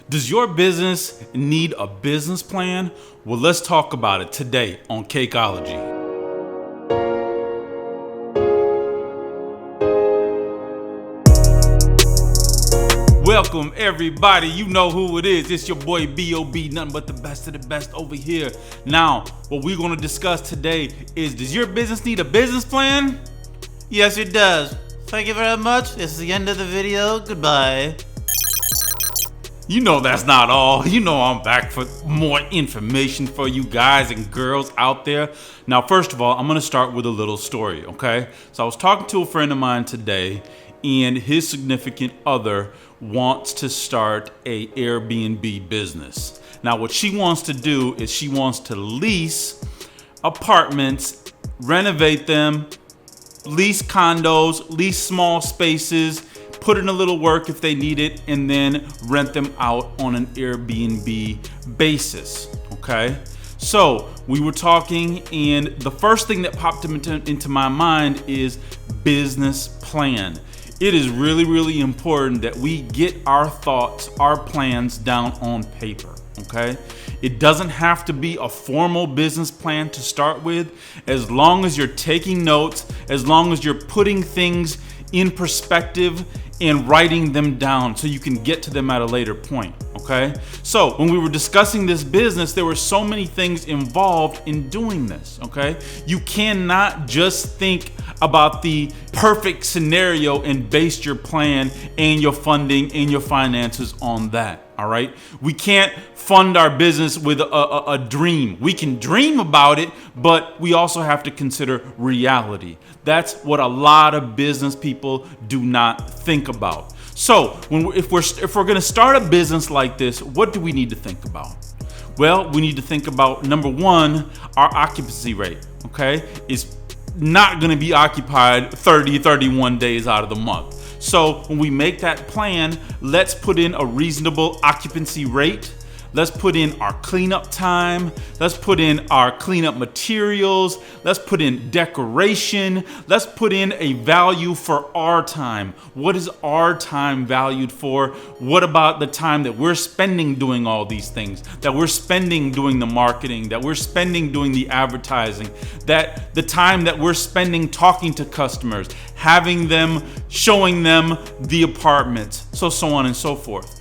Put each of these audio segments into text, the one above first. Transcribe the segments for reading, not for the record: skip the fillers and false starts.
Does your business need a business plan? Well, let's talk about it today on Cakeologi. Welcome everybody, you know who it is. It's your boy B.O.B, nothing but the best of the best over here. Now, what we're gonna discuss today is, does your business need a business plan? Yes, it does. Thank you very much. This is the end of the video. Goodbye. You know that's not all. You know I'm back for more information for you guys and girls out there. Now, first of all, I'm gonna start with a little story, okay? So I was talking to a friend of mine today, and his significant other wants to start a Airbnb business. Now, what she wants to do is she wants to lease apartments, renovate them, lease condos, lease small spaces, put in a little work if they need it, and then rent them out on an Airbnb basis, okay? So we were talking, and the first thing that popped into my mind is business plan. It is really, really important that we get our thoughts, our plans down on paper, okay? It doesn't have to be a formal business plan to start with. As long as you're taking notes, as long as you're putting things in perspective and writing them down so you can get to them at a later point, okay? So when we were discussing this business, there were so many things involved in doing this, okay? You cannot just think about the perfect scenario and base your plan and your funding and your finances on that, all right? We can't fund our business with a dream. We can dream about it, but we also have to consider reality. That's what a lot of business people do not think about. So if we're going to start a business like this, what do we need to think about? Well, we need to think about, number one, our occupancy rate, okay? Is not going to be occupied 31 days out of the month. So when we make that plan, let's put in a reasonable occupancy rate. Let's put in our cleanup time. Let's put in our cleanup materials. Let's put in decoration. Let's put in a value for our time. What is our time valued for? What about the time that we're spending doing all these things, that we're spending doing the marketing, that we're spending doing the advertising, that the time that we're spending talking to customers, having them, showing them the apartments, so on and so forth.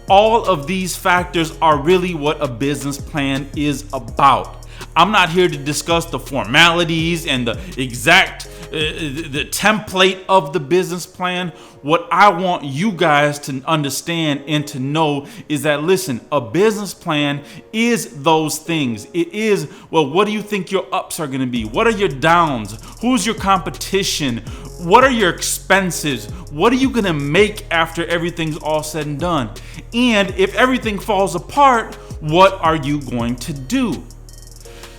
All of these factors are really what a business plan is about. I'm not here to discuss the formalities and the exact the template of the business plan. What I want you guys to understand and to know is that, listen, a business plan is those things. It is, well, what do you think your ups are going to be? What are your downs? Who's your competition? What are your expenses? What are you going to make after everything's all said and done? And if everything falls apart, what are you going to do?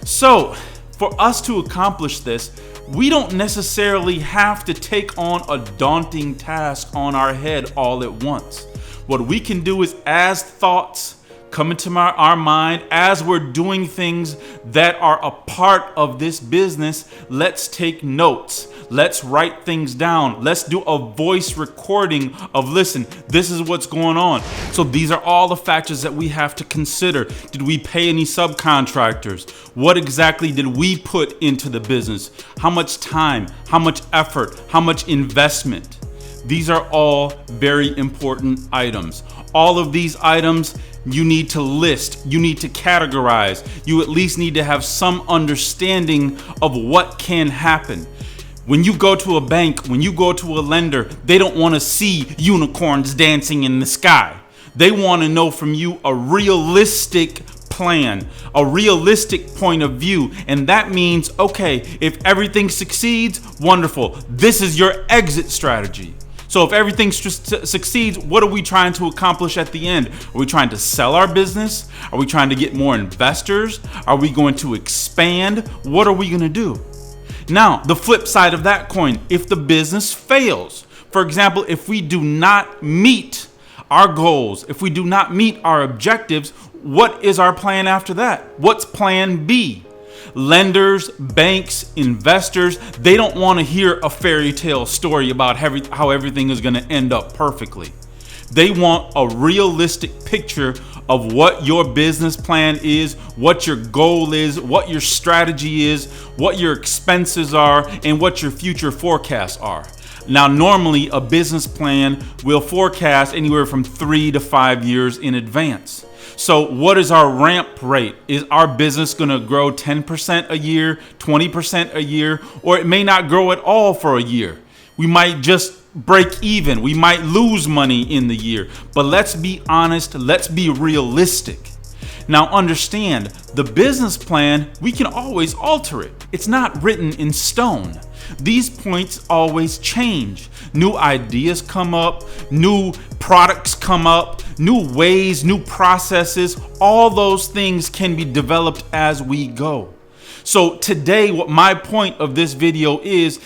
So, for us to accomplish this, we don't necessarily have to take on a daunting task on our head all at once. What we can do is, as thoughts come into our mind, as we're doing things that are a part of this business, let's take notes. Let's write things down. Let's do a voice recording of, listen, this is what's going on. So these are all the factors that we have to consider. Did we pay any subcontractors? What exactly did we put into the business? How much time? How much effort? How much investment? These are all very important items. All of these items you need to list, you need to categorize. You at least need to have some understanding of what can happen. When you go to a bank, when you go to a lender, they don't want to see unicorns dancing in the sky. They want to know from you a realistic plan, a realistic point of view. And that means, okay, if everything succeeds, wonderful. This is your exit strategy. So if everything succeeds, what are we trying to accomplish at the end? Are we trying to sell our business? Are we trying to get more investors? Are we going to expand? What are we going to do? Now, the flip side of that coin, if the business fails, for example, if we do not meet our goals, if we do not meet our objectives, what is our plan after that? What's plan B? Lenders, banks, investors, they don't want to hear a fairy tale story about how everything is going to end up perfectly. They want a realistic picture of what your business plan is, what your goal is, what your strategy is, what your expenses are, and what your future forecasts are. Now, normally a business plan will forecast anywhere from 3 to 5 years in advance. So what is our ramp rate? Is our business going to grow 10% a year, 20% a year, or it may not grow at all for a year? We might just break even. We might lose money in the year. But let's be honest. Let's be realistic. Now understand, the business plan, we can always alter it. It's not written in stone. These points always change. New ideas come up, new products come up, new ways, new processes. All those things can be developed as we go. So today, what my point of this video is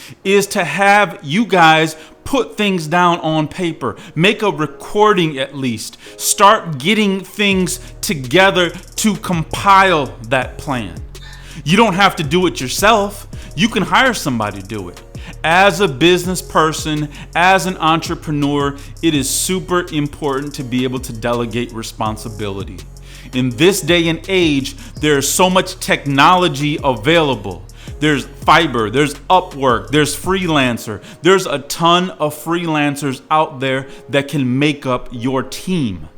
to have you guys put things down on paper, make a recording at least, start getting things together to compile that plan. You don't have to do it yourself. You can hire somebody to do it. As a business person, as an entrepreneur, it is super important to be able to delegate responsibility. In this day and age, there's so much technology available. There's Fiverr, there's Upwork, there's Freelancer. There's a ton of freelancers out there that can make up your team.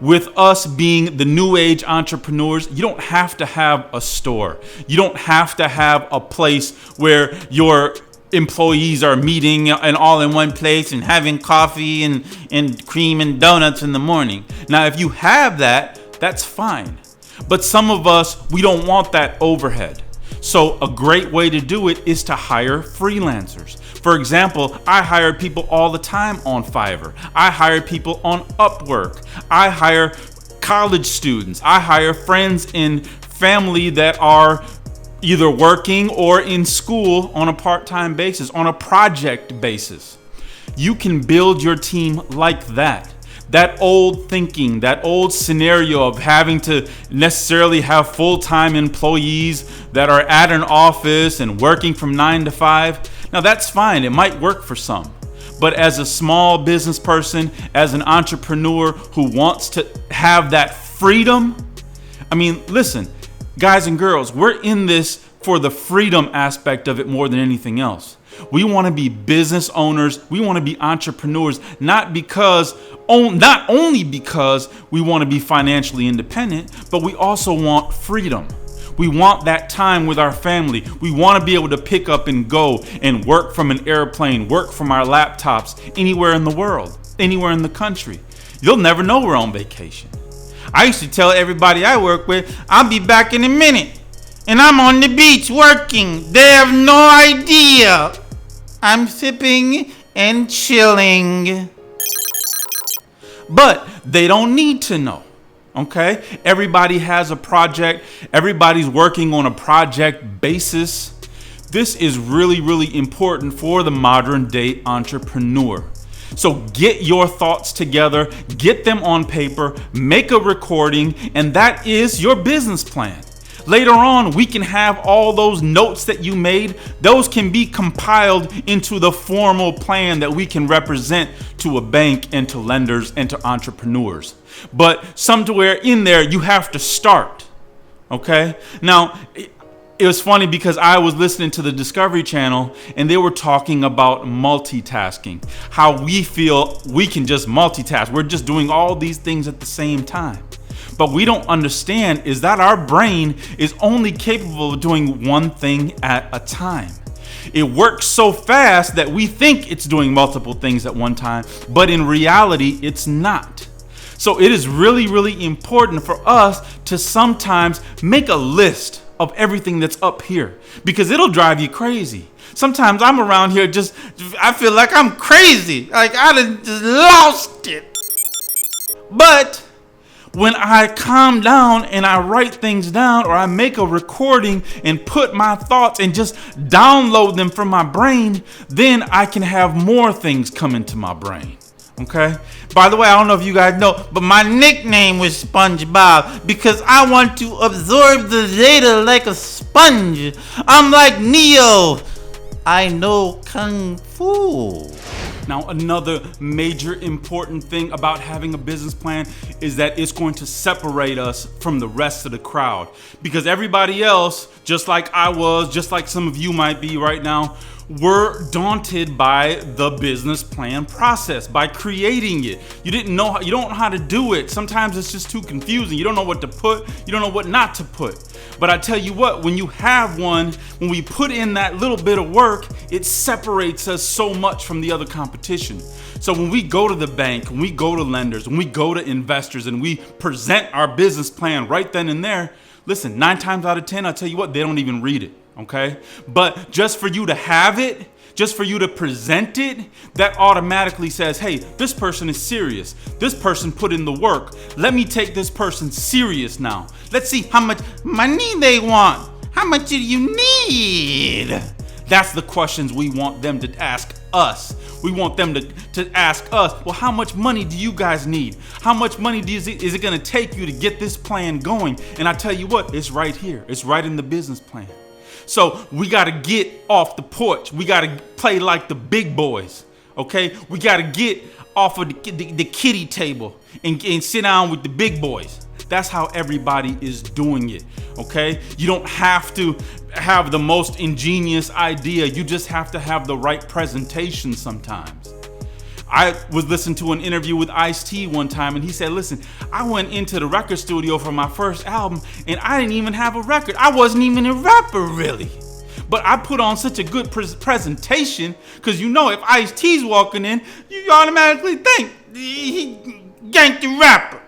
With us being the new age entrepreneurs, you don't have to have a store. You don't have to have a place where your employees are meeting and all in one place and having coffee and cream and donuts in the morning. Now, if you have that, that's fine. But some of us, we don't want that overhead. So a great way to do it is to hire freelancers. For example, I hire people all the time on Fiverr. I hire people on Upwork. I hire college students. I hire friends and family that are either working or in school on a part-time basis, on a project basis. You can build your team like that. That old thinking, that old scenario of having to necessarily have full-time employees that are at an office and working from 9 to 5. Now that's fine. It might work for some. But as a small business person, as an entrepreneur who wants to have that freedom, I mean, listen, guys and girls, we're in this for the freedom aspect of it more than anything else. We want to be business owners. We want to be entrepreneurs, not only because we want to be financially independent, but we also want freedom. We want that time with our family. We want to be able to pick up and go and work from an airplane, work from our laptops, anywhere in the world, anywhere in the country. You'll never know we're on vacation. I used to tell everybody I work with, I'll be back in a minute. And I'm on the beach working. They have no idea. I'm sipping and chilling. But they don't need to know, okay? Everybody has a project. Everybody's working on a project basis. This is really, really important for the modern day entrepreneur. So get your thoughts together, get them on paper, make a recording, and that is your business plan. Later on, we can have all those notes that you made. Those can be compiled into the formal plan that we can represent to a bank and to lenders and to entrepreneurs. But somewhere in there, you have to start. Okay? Now, it was funny because I was listening to the Discovery Channel and they were talking about multitasking. How we feel we can just multitask. We're just doing all these things at the same time. But we don't understand is that our brain is only capable of doing one thing at a time. It works so fast that we think it's doing multiple things at one time, but in reality, it's not. So it is really, really important for us to sometimes make a list of everything that's up here because it'll drive you crazy. Sometimes I'm around here I feel like I'm crazy. Like I done just lost it. But when I calm down and I write things down or I make a recording and put my thoughts and just download them from my brain, then I can have more things come into my brain. Okay? By the way, I don't know if you guys know, but my nickname was SpongeBob because I want to absorb the data like a sponge. I'm like Neo. I know Kung Fu. Now, another major important thing about having a business plan is that it's going to separate us from the rest of the crowd. Because everybody else, just like I was, just like some of you might be right now, we're daunted by the business plan process, by creating it. You don't know how to do it. Sometimes it's just too confusing. You don't know what to put. You don't know what not to put. But I tell you what, when you have one, when we put in that little bit of work, it separates us so much from the other competition. So when we go to the bank, when we go to lenders, when we go to investors, and we present our business plan right then and there, listen, 9 times out of 10, I'll tell you what, they don't even read it. Okay? But just for you to have it, just for you to present it, that automatically says, hey, this person is serious. This person put in the work. Let me take this person serious now. Let's see how much money they want. How much do you need? That's the questions we want them to ask us. We want them to ask us, well, how much money do you guys need? How much money is it going to take you to get this plan going? And I tell you what, it's right here. It's right in the business plan. So we got to get off the porch. We got to play like the big boys, okay? We got to get off of the kiddie table and sit down with the big boys. That's how everybody is doing it, okay? You don't have to have the most ingenious idea. You just have to have the right presentation sometimes. I was listening to an interview with Ice-T one time, and he said, listen, I went into the record studio for my first album, and I didn't even have a record. I wasn't even a rapper, really. But I put on such a good presentation, because you know if Ice-T's walking in, you automatically think he ganked the rapper.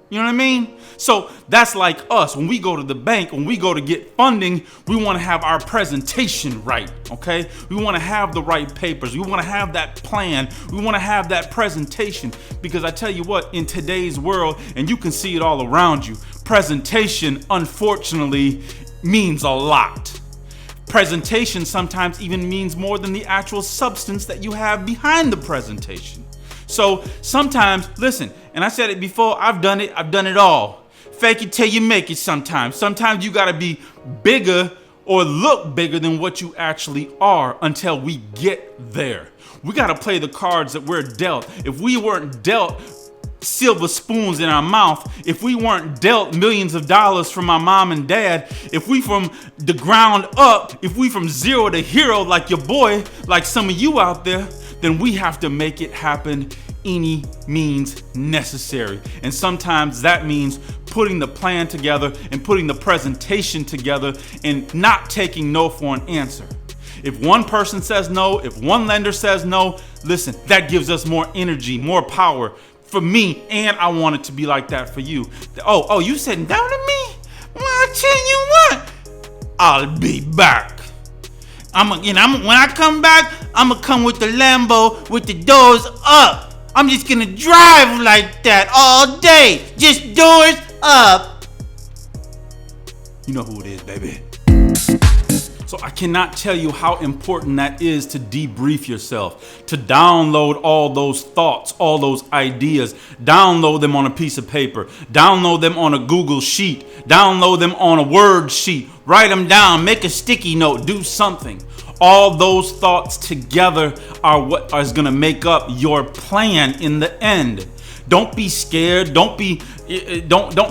You know what I mean? So that's like us. When we go to the bank, when we go to get funding, we want to have our presentation right, okay? We want to have the right papers. We want to have that plan. We want to have that presentation. Because I tell you what, in today's world, and you can see it all around you, presentation, unfortunately, means a lot. Presentation sometimes even means more than the actual substance that you have behind the presentation. So sometimes, listen, and I said it before, I've done it all. Fake it till you make it sometimes. Sometimes you gotta be bigger or look bigger than what you actually are until we get there. We gotta play the cards that we're dealt. If we weren't dealt silver spoons in our mouth, if we weren't dealt millions of dollars from my mom and dad, if we from the ground up, if we from zero to hero like your boy, like some of you out there, then we have to make it happen any means necessary. And sometimes that means putting the plan together and putting the presentation together and not taking no for an answer. If one person says no, if one lender says no, listen, that gives us more energy, more power for me, and I want it to be like that for you. Oh, you sitting down to me? Well, I'll tell you what, I'll be back. When I come back, I'm gonna come with the Lambo with the doors up. I'm just gonna drive like that all day, just doors up. You know who it is, baby. So I cannot tell you how important that is to debrief yourself, to download all those thoughts, all those ideas, download them on a piece of paper, download them on a Google sheet, download them on a Word sheet, write them down, make a sticky note, do something. All those thoughts together are what is going to make up your plan in the end. Don't be scared. Don't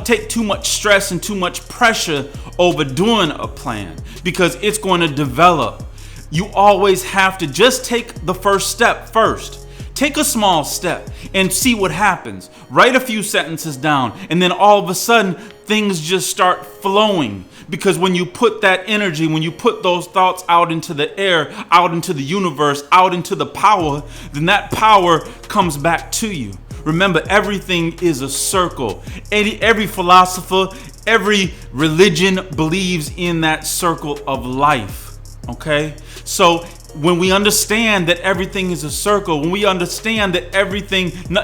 take too much stress and too much pressure over doing a plan, because it's going to develop. You always have to just take the first step first. Take a small step and see what happens. Write a few sentences down, and then all of a sudden things just start flowing. Because when you put that energy, when you put those thoughts out into the air, out into the universe, out into the power, then that power comes back to you. Remember, everything is a circle. Every philosopher, every religion believes in that circle of life. Okay? So when we understand that everything is a circle, when we understand that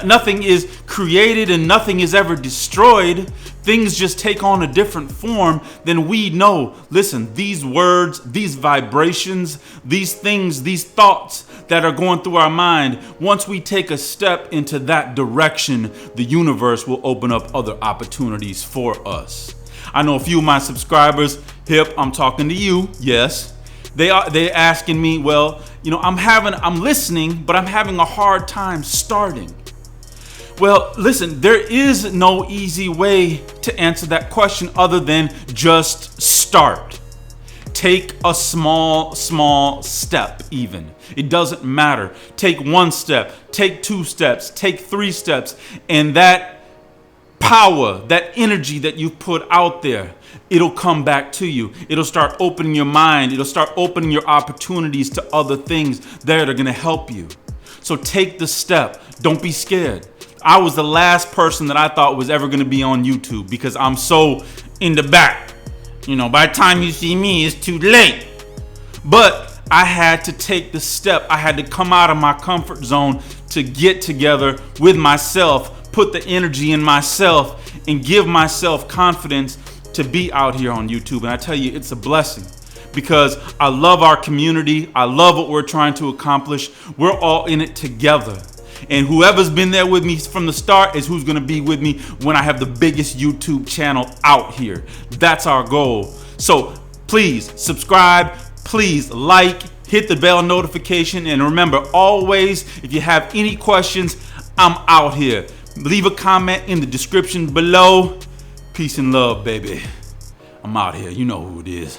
nothing is created and nothing is ever destroyed, things just take on a different form, then we know, listen, these words, these vibrations, these things, these thoughts that are going through our mind, once we take a step into that direction, the universe will open up other opportunities for us. I know a few of my subscribers, Hip, I'm talking to you, yes. They're asking me, well, I'm listening, but I'm having a hard time starting. Well, listen, there is no easy way to answer that question other than just start. Take a small step even. It doesn't matter. Take 1 step, take 2 steps, take 3 steps, and that power, that energy that you put out there, it'll come back to you. It'll start opening your mind. It'll start opening your opportunities to other things that are going to help you. So take the step. Don't be scared. I was the last person that I thought was ever going to be on YouTube because I'm so in the back. By the time you see me, it's too late. But I had to take the step. I had to come out of my comfort zone to get together with myself, put the energy in myself, and give myself confidence to be out here on YouTube. And I tell you, it's a blessing because I love our community. I love what we're trying to accomplish. We're all in it together. And whoever's been there with me from the start is who's going to be with me when I have the biggest YouTube channel out here. That's our goal. So please subscribe, please like, hit the bell notification. And remember, always, if you have any questions, I'm out here. Leave a comment in the description below. Peace and love, baby. I'm out here. You know who it is.